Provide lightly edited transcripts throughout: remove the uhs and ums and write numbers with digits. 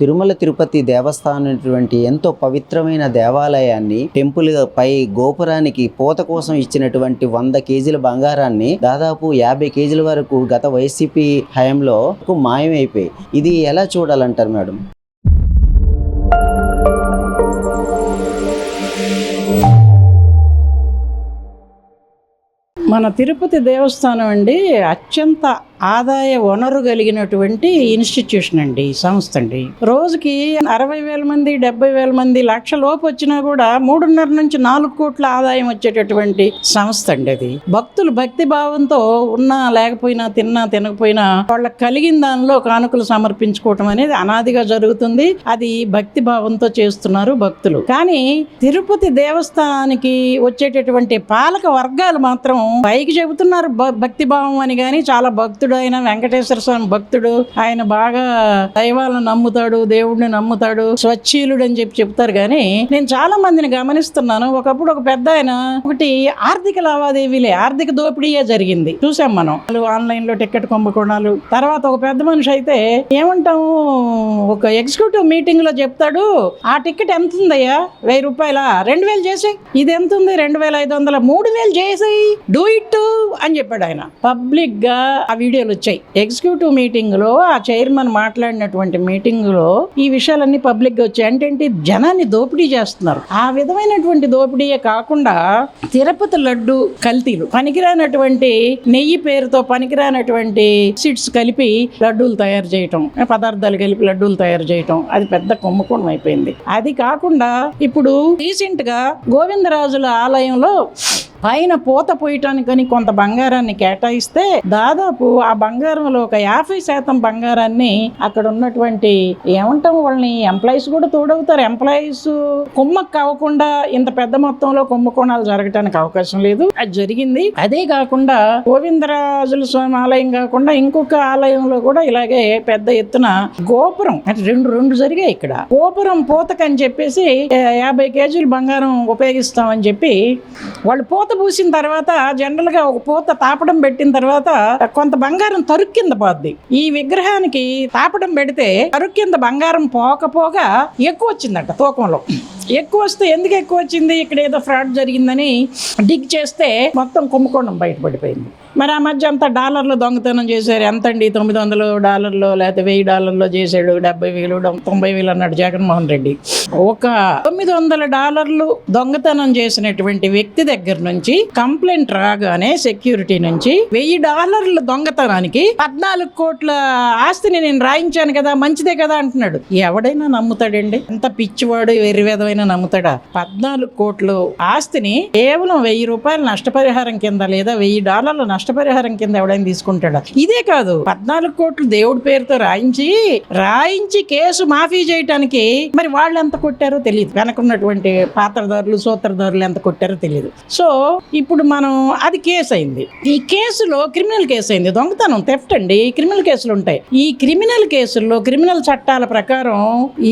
తిరుమల తిరుపతి దేవస్థానం అనేటువంటి ఎంతో పవిత్రమైన దేవాలయాన్ని టెంపుల్ పై గోపురానికి పూత కోసం ఇచ్చినటువంటి 100 కేజీల బంగారాన్ని దాదాపు 50 కేజీల వరకు గత వైసీపీ హయాంలో మాయమైపోయి. ఇది ఎలా చూడాలంటారు మేడం? మన తిరుపతి దేవస్థానం అండి అత్యంత ఆదాయ వనరు కలిగినటువంటి ఇన్స్టిట్యూషన్ అండి, సంస్థ అండి. రోజుకి 60,000 మంది 70,000 మంది లక్ష లోపు వచ్చినా కూడా 3.5 నుంచి 4 కోట్ల ఆదాయం వచ్చేటటువంటి సంస్థ అండి అది. భక్తులు భక్తి భావంతో ఉన్నా లేకపోయినా తిన్నా తినకపోయినా వాళ్ళకి కలిగిన దానిలో కానుకలు సమర్పించుకోవటం అనేది అనాదిగా జరుగుతుంది. అది భక్తి భావంతో చేస్తున్నారు భక్తులు. కానీ తిరుపతి దేవస్థానానికి వచ్చేటటువంటి పాలక వర్గాలు మాత్రం పైకి చెబుతున్నారు భక్తి భావం అని, కానీ చాలా భక్తుడు ఆయన, వెంకటేశ్వర స్వామి భక్తుడు, ఆయన బాగా దైవాలను నమ్ముతాడు, దేవుడిని నమ్ముతాడు, స్వచ్ఛీలుడు అని చెప్తారు. కానీ నేను చాలా మందిని గమనిస్తున్నాను. ఒకప్పుడు ఒక పెద్ద ఆయన ఒకటి ఆర్థిక లావాదేవీలే, ఆర్థిక దోపిడీయే జరిగింది చూసాం మనం. ఆన్లైన్ లో టికెట్ కుంభకోణాలు. తర్వాత ఒక పెద్ద మనిషి అయితే ఏమంటాము, ఒక ఎగ్జిక్యూటివ్ మీటింగ్ లో చెప్తాడు, ఆ టికెట్ ఎంత ఉందయ్యా, 1000 రూపాయల, 2000 చేసి, ఇది ఎంత ఉంది, 2500, 3000 చేసి, డూ ఇట్ అని చెప్పాడు ఆయన. పబ్లిక్ గా ఆ వీడియోలు వచ్చాయి. ఎగ్జిక్యూటివ్ మీటింగ్ లో ఆ చైర్మన్ మాట్లాడినటువంటి మీటింగ్ లో ఈ విషయాలన్నీ పబ్లిక్ గా వచ్చాయి. అంటే జనాన్ని దోపిడీ చేస్తున్నారు. ఆ విధమైనటువంటి దోపిడీయే కాకుండా తిరుపతి లడ్డు కల్తీలు, పనికిరానటువంటి నెయ్యి పేరుతో పనికిరానటువంటి సీడ్స్ కలిపి లడ్డూలు తయారు చేయటం, పదార్థాలు కలిపి లడ్డూలు తయారు చేయటం, అది పెద్ద కుంభకోణం అయిపోయింది. అది కాకుండా ఇప్పుడు రీసెంట్ గా గోవిందరాజుల ఆలయంలో పైన పూత పోయటానికని కొంత బంగారాన్ని కేటాయిస్తే దాదాపు ఆ బంగారంలో ఒక 50% బంగారాన్ని అక్కడ ఉన్నటువంటి ఏమంటాం వాళ్ళని ఎంప్లాయీస్ కూడా తోడవుతారు. ఎంప్లాయీస్ కుమ్మక్కు అవ్వకుండా ఇంత పెద్ద మొత్తంలో కుంభకోణాలు జరగటానికి అవకాశం లేదు. అది జరిగింది. అదే కాకుండా గోవిందరాజుల స్వామి ఆలయం కాకుండా ఇంకొక ఆలయంలో కూడా ఇలాగే పెద్ద ఎత్తున గోపురం అంటే రెండు జరిగాయి. ఇక్కడ గోపురం పూతకని చెప్పేసి 50 కేజీలు బంగారం ఉపయోగిస్తామని చెప్పి వాళ్ళు పూత పూసిన తర్వాత జనరల్ గా ఒక పూత తాపడం పెట్టిన తర్వాత కొంత బంగారం తరుక్కు కింద పోద్ది. ఈ విగ్రహానికి తాపడం పెడితే తరుక్కు కింద బంగారం పోకపోగా ఎక్కువ వచ్చిందట తూకంలో. ఎక్కువ వస్తే ఎందుకు ఎక్కువ వచ్చింది, ఇక్కడ ఏదో ఫ్రాడ్ జరిగిందని డిగ్ చేస్తే మొత్తం కుంభకోణం బయటపడిపోయింది. మరి ఆ మధ్య అంతా డాలర్లు దొంగతనం చేశారు. ఎంతండి, $900 లేకపోతే $1000 చేశాడు, 70,000 90,000 అన్నాడు జగన్మోహన్ రెడ్డి. ఒక $900 దొంగతనం చేసినటువంటి వ్యక్తి దగ్గర నుంచి కంప్లైంట్ రాగానే సెక్యూరిటీ నుంచి $1,000 దొంగతనానికి 14 కోట్ల ఆస్తిని నేను రాయించాను కదా, మంచిదే కదా అంటున్నాడు. ఎవడైనా నమ్ముతాడండి? ఎంత పిచ్చివాడు వెర్రివేదమైన నమ్ముతాడా? 14 కోట్లు ఆస్తిని కేవలం $1,000 నష్టపరిహారం కింద లేదా $1,000 నష్టపరిహారం కింద ఎవడైనా తీసుకుంటాడా? ఇదే కాదు, 14 కోట్లు దేవుడి పేరుతో రాయించి కేసు మాఫీ చేయటానికి మరి వాళ్ళు ఎంత కొట్టారో తెలియదు. వెనకున్నటువంటి పాత్రదారులు సూత్రధారులు ఎంత కొట్టారో తెలియదు. సో ఇప్పుడు మనం అది కేసు అయింది. ఈ కేసులో క్రిమినల్ కేసు అయింది. దొంగతనం థెఫ్ట్ అండి, క్రిమినల్ కేసులు ఉంటాయి. ఈ క్రిమినల్ కేసుల్లో క్రిమినల్ చట్టాల ప్రకారం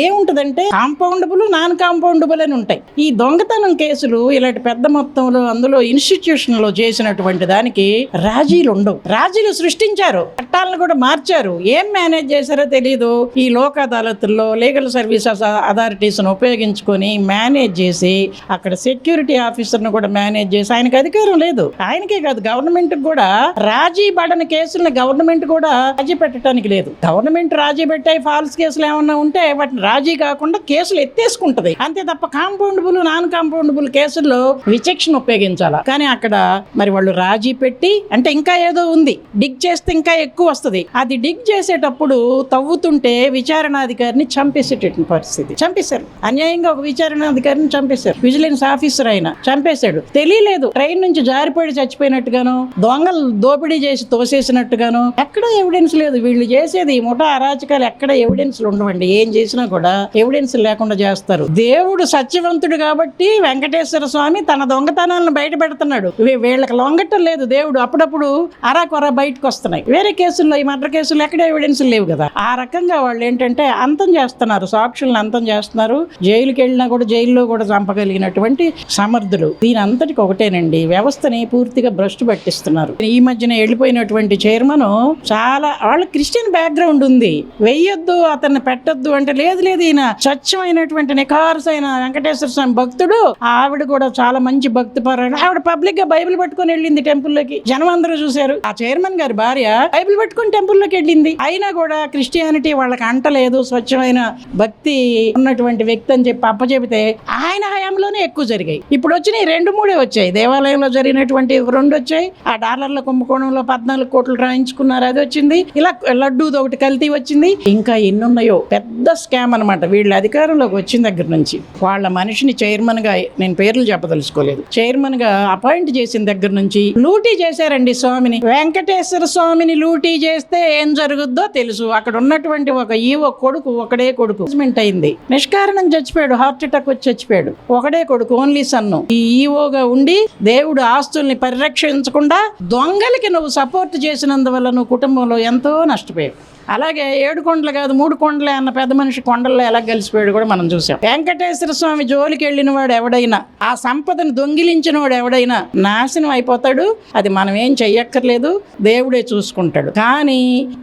ఏముంటదంటే కాంపౌండబుల్, నాన్ కాంపౌండబుల్ అని ఉంటాయి. ఈ దొంగతనం కేసులు ఇలాంటి పెద్ద మొత్తంలో అందులో ఇన్స్టిట్యూషన్ లో చేసినటువంటి దానికి రాజీలు ఉండవు. రాజీలు సృష్టించారు, చట్టాలను కూడా మార్చారు. ఏం మేనేజ్ చేశారో తెలియదు. ఈ లోక్ అదాలతుల్లో లీగల్ సర్వీసెస్ అథారిటీస్ ఉపయోగించుకొని మేనేజ్ చేసి అక్కడ సెక్యూరిటీ ఆఫీసర్ను కూడా మేనేజ్ చేసి, ఆయనకు అధికారం లేదు. ఆయనకే కాదు గవర్నమెంట్ కూడా రాజీ పడని కేసులను గవర్నమెంట్ కూడా రాజీ పెట్టడానికి లేదు. గవర్నమెంట్ రాజీ పెట్టాయి ఫాల్స్ కేసులు ఏమన్నా ఉంటే వాటిని రాజీ కాకుండా కేసులు ఎత్తేసుకుంటది అంతే తప్ప కాంపౌండబుల్ నాన్ కాంపౌండబుల్ కేసుల్లో విచక్షణ ఉపయోగించాలా. కానీ అక్కడ మరి వాళ్ళు రాజీ పెట్టి అంటే ఇంకా ఏదో ఉంది, డిగ్ చేస్తే ఇంకా ఎక్కువ వస్తుంది. అది డిగ్ చేసేటప్పుడు తవ్వుతుంటే విచారణాధికారిని చంపేసేటటువంటి పరిస్థితి. చంపేశారు అన్యాయంగా, ఒక విచారణాధికారిని చంపేశారు. విజిలెన్స్ ఆఫీసర్ అయినా చంపేశాడు. తెలియలేదు, ట్రైన్ నుంచి జారిపడి చచ్చిపోయినట్టుగాను, దొంగలు దోపిడీ చేసి తోసేసినట్టుగాను. ఎక్కడ ఎవిడెన్స్ లేదు. వీళ్ళు చేసేది ముఠా అరాచకాలు, ఎక్కడ ఎవిడెన్స్లు ఉండవండి. ఏం చేసినా కూడా ఎవిడెన్స్ లేకుండా చేస్తారు. దేవుడు సత్యవంతుడు కాబట్టి వెంకటేశ్వర స్వామి తన దొంగతనాలను బయట పెడుతున్నాడు. వీళ్ళకి లొంగటం లేదు దేవుడు. అప్పుడు అప్పుడప్పుడు అరాకొర బయటకు వస్తున్నాయి. వేరే కేసుల్లో, ఈ మర్డర్ కేసుల్లో ఎక్కడ ఎవిడెన్స్ లేవు కదా. ఆ రకంగా వాళ్ళు ఏంటంటే అంతం చేస్తున్నారు, సాక్షులను అంతం చేస్తున్నారు. జైలుకి వెళ్ళినా కూడా జైల్లో కూడా చంపగలిగినటువంటి సమర్థులు. దీని అంతటికి ఒకటేనండి, వ్యవస్థని పూర్తిగా భ్రష్టు పట్టిస్తున్నారు. ఈ మధ్యన వెళ్ళిపోయినటువంటి చైర్మన్ చాలా వాళ్ళ క్రిస్టియన్ బ్యాక్గ్రౌండ్ ఉంది, వెయ్యొద్దు అతన్ని పెట్టొద్దు అంటే లేదు లేదు, ఈయన స్వచ్ఛమైనటువంటి నిఖార్సైన వెంకటేశ్వర స్వామి భక్తుడు. ఆవిడ కూడా చాలా మంచి భక్తి పరాయణ. ఆవిడ పబ్లిక్ గా బైబిల్ పట్టుకొని వెళ్ళింది టెంపుల్లోకి, జనం అందరూ చూశారు. ఆ చైర్మన్ గారి భార్య బైబిల్ పట్టుకొని టెంపుల్లోకి వెళ్ళింది. అయినా కూడా క్రిస్టియానిటీ వాళ్ళకి అంటలేదు, స్వచ్ఛమైన భక్తి ఉన్నటువంటి వ్యక్తి అని చెప్పి అప్పచెబితే ఆయన హయాంలోనే ఎక్కువ జరిగాయి. ఇప్పుడు వచ్చినాయి 2-3 వచ్చాయి. దేవాలయంలో జరిగినటువంటి 2 వచ్చాయి. ఆ డాలర్ల కుంభకోణంలో 14 కోట్లు రాయించుకున్నారు, అది వచ్చింది. ఇలా లడ్డూది ఒకటి కల్తీ వచ్చింది. ఇంకా ఎన్నున్నాయో. పెద్ద స్కామ్ అనమాట. వీళ్ళ అధికారంలోకి వచ్చిన దగ్గర నుంచి వాళ్ళ మనిషిని చైర్మన్ గా, నేను పేర్లు చెప్పదలుచుకోలేదు, చైర్మన్ గా అపాయింట్ చేసిన దగ్గర నుంచి లూటీ చేశారండి స్వామిని. వెంకటేశ్వర స్వామిని లూటీ చేస్తే ఏం జరుగుద్దో తెలుసు. అక్కడ ఉన్నటువంటి ఒక ఈవో కొడుకు, ఒకడే కొడుకు అయింది, నిష్కారణం చచ్చిపోయాడు, హార్ట్ అటాక్ వచ్చి చచ్చిపోయాడు. ఒకడే కొడుకు, ఓన్లీ సన్ను. ఈ ఈవోగా ఉండి దేవుడు ఆస్తుల్ని పరిరక్షించకుండా దొంగలకి నువ్వు సపోర్ట్ చేసినందువల్ల నువ్వు కుటుంబంలో ఎంతో నష్టపోయావు. అలాగే 7 కొండలు కాదు 3 కొండలే అన్న పెద్ద మనిషి కొండల్లో ఎలా కలిసిపోయాడు కూడా మనం చూసాం. వెంకటేశ్వర స్వామి జోలికి వెళ్ళిన వాడు ఎవడైనా, ఆ సంపదను దొంగిలించిన వాడు ఎవడైనా నాశనం అయిపోతాడు. అది మనం ఏం చెయ్యక్కర్లేదు, దేవుడే చూసుకుంటాడు. కానీ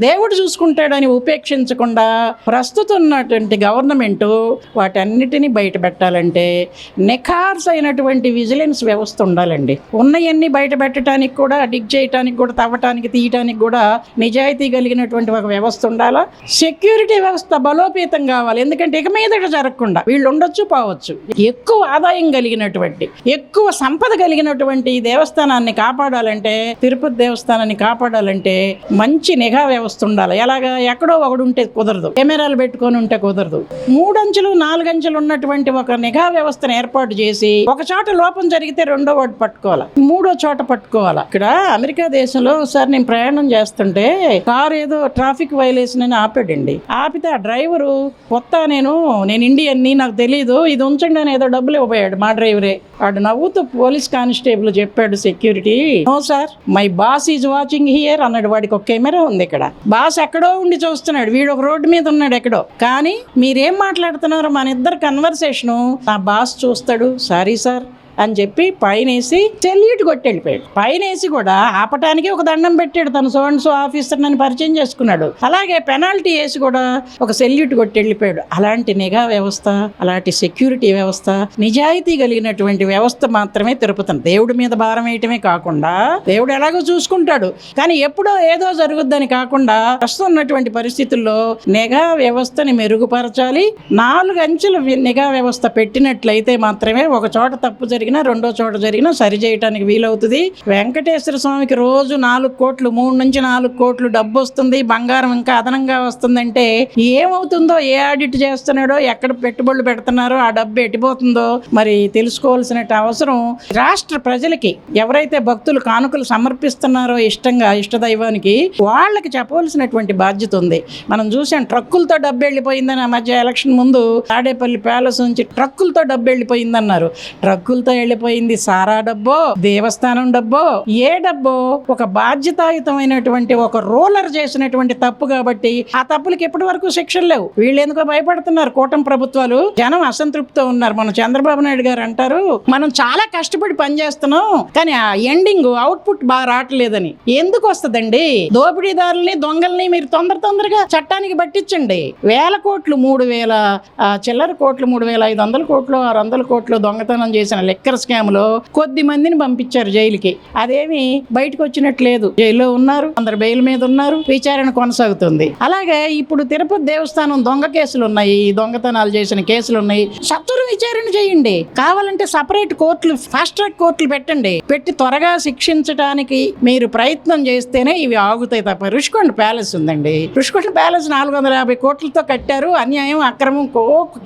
దేవుడు చూసుకుంటాడని ఉపేక్షించకుండా ప్రస్తుతం ఉన్నటువంటి గవర్నమెంట్ వాటన్నిటినీ బయట పెట్టాలంటే నిఖార్స్ అయినటువంటి విజిలెన్స్ వ్యవస్థ ఉండాలండి. ఉన్నవన్నీ బయట పెట్టడానికి కూడా, డిగ్ చేయడానికి కూడా, తవ్వటానికి తీయటానికి కూడా నిజాయితీ కలిగినటువంటి ఒక వ్యవస్థ ఉండాలా. సెక్యూరిటీ వ్యవస్థ బలోపేతం కావాలి. ఎందుకంటే ఇక మీదట జరగకుండా వీళ్ళు ఉండొచ్చు పోవచ్చు. ఎక్కువ ఆదాయం కలిగినటువంటి, ఎక్కువ సంపద కలిగినటువంటి ఈ దేవస్థానాన్ని కాపాడాలంటే, తిరుపతి దేవస్థానాన్ని కాపాడాలంటే మంచి నిఘా వ్యవస్థ ఉండాలి. ఎలాగా, ఎక్కడో ఒకడు ఉంటే కుదరదు, కెమెరాలు పెట్టుకొని ఉంటే కుదరదు. 3 అంచెలు 4 అంచెలు ఉన్నటువంటి ఒక నిఘా వ్యవస్థను ఏర్పాటు చేసి ఒక చోట లోపం జరిగితే రెండో వాడు పట్టుకోవాలి, 3వ చోట పట్టుకోవాలి. ఇక్కడ అమెరికా దేశంలో ఒకసారి నేను ప్రయాణం చేస్తుంటే కారు ఏదో ట్రాఫిక్ వైలేషన్ అని ఆపాడండి. ఆపితే ఆ డ్రైవరు కొత్త, నేను ఇండియన్ని, నాకు తెలీదు, ఇది ఉంచండి అని ఏదో డబ్బులు ఇవ్వబోయాడు మా డ్రైవరే. వాడు నవ్వుతూ పోలీస్ కానిస్టేబుల్ చెప్పాడు, security, no sir my boss is watching here అన్నాడు. వాడికి ఒక కెమెరా ఉంది ఇక్కడ, బాస్ ఎక్కడో ఉండి చూస్తున్నాడు, వీడు ఒక రోడ్డు మీద ఉన్నాడు ఎక్కడో. కానీ మీరేం మాట్లాడుతున్నారో మన ఇద్దరు కన్వర్సేషను నా బాస్ చూస్తాడు, సారీ సార్ అని చెప్పి పైనేసి సెల్యూట్ కొట్టి వెళ్ళిపోయాడు. పైనేసి కూడా ఆపటానికి ఒక దండం పెట్టాడు, తను సో ఆఫీసర్ నన్ను పరిచయం చేసుకున్నాడు. అలాగే పెనాల్టీ వేసి కూడా ఒక సెల్యూట్ కొట్టి వెళ్ళిపోయాడు. అలాంటి నిఘా వ్యవస్థ, అలాంటి సెక్యూరిటీ వ్యవస్థ, నిజాయితీ కలిగినటువంటి వ్యవస్థ మాత్రమే తిరుపతి. దేవుడి మీద భారం వేయటమే కాకుండా, దేవుడు ఎలాగో చూసుకుంటాడు కానీ ఎప్పుడో ఏదో జరుగుద్దని కాకుండా, ప్రస్తుతం ఉన్నటువంటి పరిస్థితుల్లో నిఘా వ్యవస్థని మెరుగుపరచాలి. 4 అంచెల నిఘా వ్యవస్థ పెట్టినట్లయితే మాత్రమే ఒక చోట తప్పు జరిగిన రెండో చోట జరిగినా సరి చేయడానికి వీలవుతుంది. వెంకటేశ్వర స్వామికి రోజు 4 కోట్లు, 3 నుంచి 4 కోట్లు డబ్బు వస్తుంది, బంగారం ఇంకా అదనంగా వస్తుందంటే ఏమవుతుందో, ఏ ఆడిట్ చేస్తున్నాడో, ఎక్కడ పెట్టుబడులు పెడుతున్నారో, ఆ డబ్బు ఎట్టిపోతుందో మరి తెలుసుకోవాల్సిన అవసరం రాష్ట్ర ప్రజలకి, ఎవరైతే భక్తులు కానుకలు సమర్పిస్తున్నారో ఇష్టంగా ఇష్టదైవానికి, వాళ్ళకి చెప్పవలసినటువంటి బాధ్యత ఉంది. మనం చూసాం ట్రక్కులతో డబ్బు వెళ్ళిపోయిందని, ఆ మధ్య ఎలక్షన్ ముందు తాడేపల్లి ప్యాలెస్ నుంచి ట్రక్కులతో డబ్బు వెళ్ళిపోయిందన్నారు. ట్రక్కులతో వెళ్ళిపోయింది సారా డబ్బో, దేవస్థానం డబ్బో, ఏ డబ్బో, ఒక బాధ్యతాయుతమైనటువంటి ఒక రూలర్ చేసినటువంటి తప్పు. కాబట్టి ఆ తప్పులకి ఎప్పటి వరకు శిక్షలు లేవు. వీళ్ళు ఎందుకో భయపడుతున్నారు కూటమి ప్రభుత్వాలు, జనం అసంతృప్తితో ఉన్నారు. మన చంద్రబాబు నాయుడు గారు అంటారు, మనం చాలా కష్టపడి పనిచేస్తున్నాం కానీ ఆ ఎండింగ్ అవుట్పుట్ బాగా రావట్లేదని. ఎందుకు వస్తుందండి? దోపిడీదారుల్ని, దొంగల్ని మీరు తొందరగా చట్టానికి పట్టించండి. 1000 కోట్లు, 3000 చిల్లర కోట్లు, 3500 కోట్లు, 600 కోట్లు దొంగతనం చేసిన లెక్కర్ స్కామ్ లో కొద్ది మందిని పంపించారు జైలుకి. అదేమి బయటకు వచ్చినట్లేదు, జైల్లో ఉన్నారు, అందరు బెయిల్ మీద ఉన్నారు, విచారణ కొనసాగుతుంది. అలాగే ఇప్పుడు తిరుపతి దేవస్థానం దొంగ కేసులు ఉన్నాయి, దొంగతనాలు చేసిన కేసులు ఉన్నాయి. సత్వరం విచారణ చేయండి. కావాలంటే సపరేట్ కోర్టులు, ఫాస్ట్ ట్రాక్ కోర్టులు పెట్టండి. పెట్టి త్వరగా శిక్షించడానికి మీరు ప్రయత్నం చేస్తేనే ఇవి ఆగుతాయి తప్ప. రుషికొండ ప్యాలెస్ ఉందండి, రుషికొండ ప్యాలెస్ 450 కోట్లతో కట్టారు. అన్యాయం, అక్రమం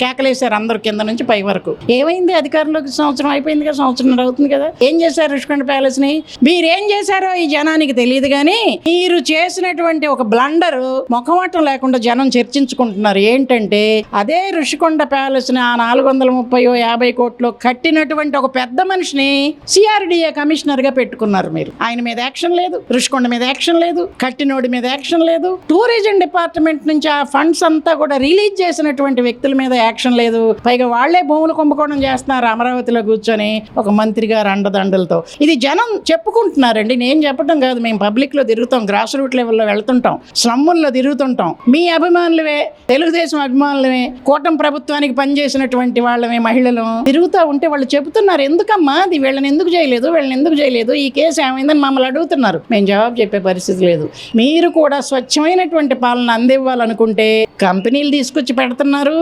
కేకలేశారు అందరు కింద నుంచి పై వరకు. ఏమైంది? అధికారంలోకి సంవత్సరం అయిపోయింది, అయిపోయింది కదా, సంవత్సరం అవుతుంది కదా. ఏం చేశారు రుషికొండ ప్యాలెస్ ని? మీరేం చేశారో ఈ జనానికి తెలియదు కానీ మీరు చేసినటువంటి ఒక బ్లండర్ ముఖమాటం లేకుండా జనం చర్చించుకుంటున్నారు. ఏంటంటే అదే రుషికొండ ప్యాలెస్ ని ఆ 430-50 కోట్లు కట్టినటువంటి ఒక పెద్ద మనిషిని సిఆర్డిఏ కమిషనర్ గా పెట్టుకున్నారు మీరు. ఆయన మీద యాక్షన్ లేదు, రుషికొండ మీద యాక్షన్ లేదు, కట్టినోడి మీద యాక్షన్ లేదు. టూరిజం డిపార్ట్మెంట్ నుంచి ఆ ఫండ్స్ అంతా కూడా రిలీజ్ చేసినటువంటి వ్యక్తుల మీద యాక్షన్ లేదు. పైగా వాళ్లే భూములు కుంభకోణం చేస్తున్నారు అమరావతిలో కూర్చొని ఒక మంత్రి గారు అండదండలతో. ఇది జనం చెప్పుకుంటున్నారండి, నేను చెప్పడం కాదు. మేము పబ్లిక్ లో తిరుగుతాం, గ్రాస్ రూట్ లెవెల్లో వెళ్తుంటాం, స్లమ్ముల్లో తిరుగుతుంటాం. మీ అభిమానులవే, తెలుగుదేశం అభిమానులమే, కూటమి ప్రభుత్వానికి పనిచేసినటువంటి వాళ్ళమే మహిళలు తిరుగుతూ ఉంటే వాళ్ళు చెబుతున్నారు, ఎందుకమ్మా అది వీళ్ళని ఎందుకు చేయలేదు, వీళ్ళని ఎందుకు చేయలేదు, ఈ కేసు ఏమైందని మమ్మల్ని అడుగుతున్నారు. మేము జవాబు చెప్పే పరిస్థితి లేదు. మీరు కూడా స్వచ్ఛమైనటువంటి పాలన అందివ్వాలనుకుంటే కంపెనీలు తీసుకొచ్చి పెడుతున్నారు,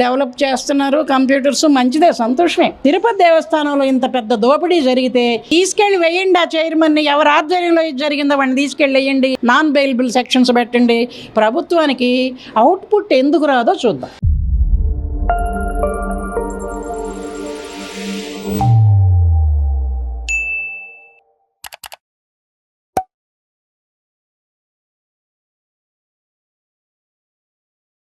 డెవలప్ చేస్తున్నారు, కంప్యూటర్స్ మంచిదే, సంతోషమే. తిరుపతి దేవస్థానంలో ఇంత పెద్ద దోపిడీ జరిగితే తీసుకెళ్లి వేయండి. ఆ చైర్మన్ ని ఎవరు ఆధ్వర్యంలో ఇది జరిగిందో వాడిని తీసుకెళ్లి వేయండి, నాన్ బెయిలబుల్ సెక్షన్స్ పెట్టండి. ప్రభుత్వానికి అవుట్పుట్ ఎందుకు రాదో చూద్దాం.